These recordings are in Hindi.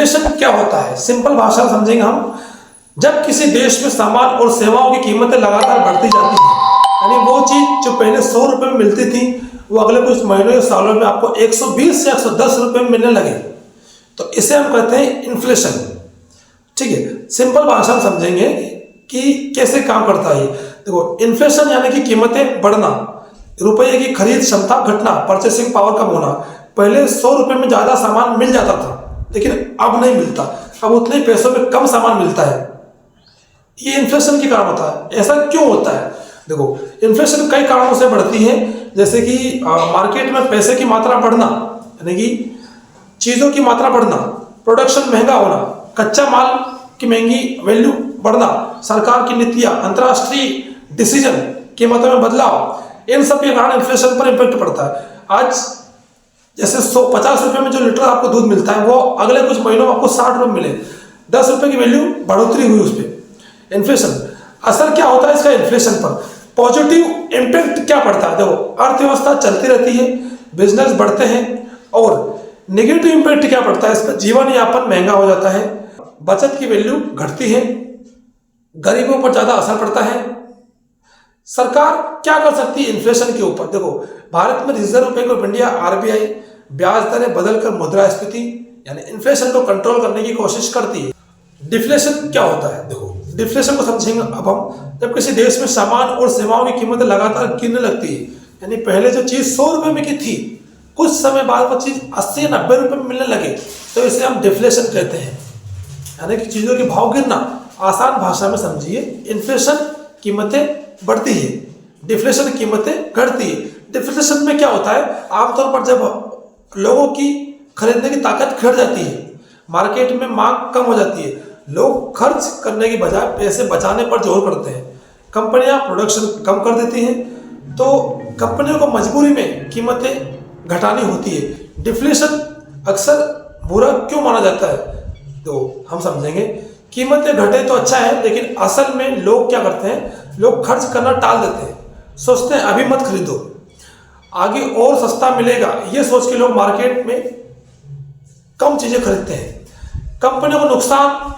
इन्फ्लेशन क्या होता है, सिंपल भाषा में समझेंगे हम। जब किसी देश में सामान और सेवाओं की कीमतें लगातार बढ़ती जाती हैं, यानी वो चीज जो पहले 100 रुपए में मिलती थी वो अगले कुछ महीनों या सालों में आपको 120 या 110 रुपए में मिलने लगे, तो इसे हम कहते हैं इन्फ्लेशन। ठीक है, सिंपल भाषा में समझेंगे कि कैसे काम करता है। देखो, इन्फ्लेशन यानी कि कीमतें बढ़ना, रुपये की खरीद क्षमता घटना, परचेसिंग पावर कम होना। पहले 100 रुपए में ज्यादा सामान मिल जाता था, लेकिन अब नहीं मिलता, अब उतने पैसों में कम सामान मिलता है। ये इन्फ्लेशन के कारण होता है। ऐसा क्यों होता है? देखो, इन्फ्लेशन कई कारणों से बढ़ती है, जैसे कि मार्केट में पैसे की मात्रा बढ़ना, यानी कि चीजों की मात्रा बढ़ना, प्रोडक्शन महंगा होना, कच्चा माल की महंगी वैल्यू बढ़ना, सरकार की नीतियां, अंतर्राष्ट्रीय डिसीजन कीमतों में बदलाव, इन सब के कारण इन्फ्लेशन पर इम्पैक्ट पड़ता है। आज जैसे 150 रुपए में जो लीटर आपको दूध मिलता है, वो अगले कुछ महीनों में आपको 60 रुपए मिले, 10 रुपए की वैल्यू बढ़ोतरी हुई उस पर। इन्फ्लेशन असर क्या होता है इसका इन्फ्लेशन पर? पॉजिटिव इम्पैक्ट क्या पड़ता है? देखो, अर्थव्यवस्था चलती रहती है, बिजनेस बढ़ते हैं। और नेगेटिव इम्पैक्ट क्या पड़ता है इस पर? जीवन यापन महंगा हो जाता है, बचत की वैल्यू घटती है, गरीबों पर ज्यादा असर पड़ता है। सरकार क्या कर सकती है इन्फ्लेशन के ऊपर? देखो, भारत में reserve bank of India RBI ब्याज दरें बदलकर मुद्रास्फीति यानी इन्फ्लेशन को कंट्रोल करने की कोशिश करती है। डिफ्लेशन क्या होता है? देखो, डिफ्लेशन को समझेंगे अब हम। जब किसी देश में सामान और सेवाओं की कीमतें लगातार गिरने लगती है, यानी पहले जो चीज 100 रुपए में की थी, कुछ समय बाद वो चीज 80-90 रुपए में मिलने लगे, तो इसे हम डिफ्लेशन कहते हैं, यानी कि चीजों के भाव गिरना। आसान भाषा में समझिए, इन्फ्लेशन कीमतें बढ़ती है, डिफ्लेशन कीमतें घटती है। डिफ्लेशन में क्या होता है? आमतौर पर जब लोगों की खरीदने की ताकत घट जाती है, मार्केट में मांग कम हो जाती है, लोग खर्च करने की बजाय पैसे बचाने पर जोर करते हैं, कंपनियां प्रोडक्शन कम कर देती हैं, तो कंपनियों को मजबूरी में कीमतें घटानी होती है। डिफ्लेशन अक्सर बुरा क्यों माना जाता है? तो हम समझेंगे, कीमतें घटे तो अच्छा है, लेकिन असल में लोग क्या करते हैं? लोग खर्च करना टाल देते हैं, सोचते हैं अभी मत खरीदो, आगे और सस्ता मिलेगा, ये सोच के लोग मार्केट में कम चीजें खरीदते हैं। कंपनियों को नुकसान,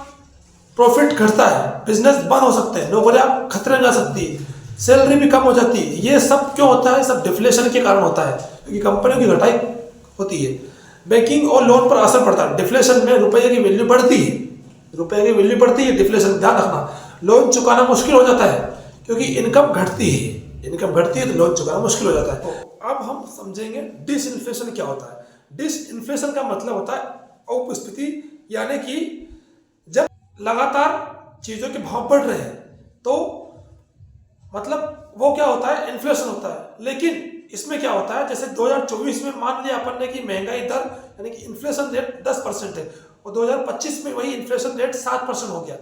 प्रॉफिट घटता है, बिजनेस बंद हो सकते हैं, नौकरियां खतरे में जा सकती है, सैलरी भी कम हो जाती है। ये सब क्यों होता है? सब डिफ्लेशन के कारण होता है, क्योंकि कंपनियों की घटाई होती है। बैंकिंग और लोन पर असर पड़ता है। डिफ्लेशन में रुपये की वैल्यू बढ़ती है, रुपये की वैल्यू बढ़ती है, डिफ्लेशन ध्यान रखना। लोन चुकाना मुश्किल हो जाता है, क्योंकि इनकम घटती है, इनकम घटती है तो लोन चुकाना मुश्किल हो जाता है। तो अब हम समझेंगे डिसइन्फ्लेशन क्या होता है। डिसइन्फ्लेशन का मतलब होता है अपस्फीति, यानी कि जब लगातार चीजों के भाव बढ़ रहे हैं, तो मतलब वो क्या होता है? इन्फ्लेशन होता है। लेकिन इसमें क्या होता है? जैसे 2024 में मान लिया अपन ने कि महंगाई दर यानी कि इन्फ्लेशन रेट 10% है, और 2025 में वही इन्फ्लेशन रेट 7% हो गया।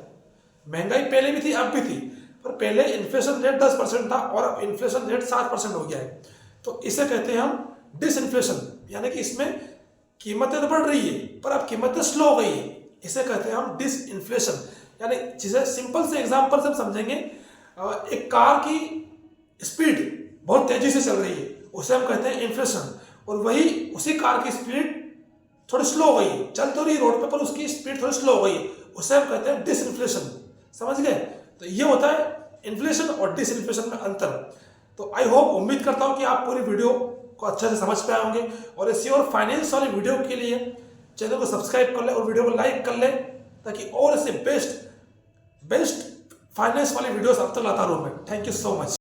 महंगाई पहले भी थी, अब भी थी, पर पहले इन्फ्लेशन रेट 10% था और अब इन्फ्लेशन रेट 7% हो गया है। तो इसे कहते हैं हम डिसइन्फ्लेशन, यानी कि इसमें कीमतें तो बढ़ रही है पर अब कीमतें स्लो हो गई है, इसे कहते हैं हम डिसइन्फ्लेशन। यानी जिसे सिंपल से एग्जांपल से हम समझेंगे, एक कार की स्पीड बहुत तेजी से चल रही है, उसे हम कहते हैं इन्फ्लेशन, और वही उसी कार की स्पीड थोड़ी स्लो हो गई है, चल तो रही रोड पे पर उसकी स्पीड थोड़ी स्लो हो गई है, उसे हम कहते हैं डिसइन्फ्लेशन। समझ गए? तो ये होता है इन्फ्लेशन और डिसइन्फ्लेशन में अंतर। तो आई होप, उम्मीद करता हूं कि आप पूरी वीडियो को अच्छे से समझ पाए होंगे, और ऐसी और फाइनेंस वाली वीडियो के लिए चैनल को सब्सक्राइब कर ले और वीडियो को लाइक कर ले, ताकि और ऐसे बेस्ट फाइनेंस वाली वीडियोस अब तक लाता रहूं मैं। Thank you so much.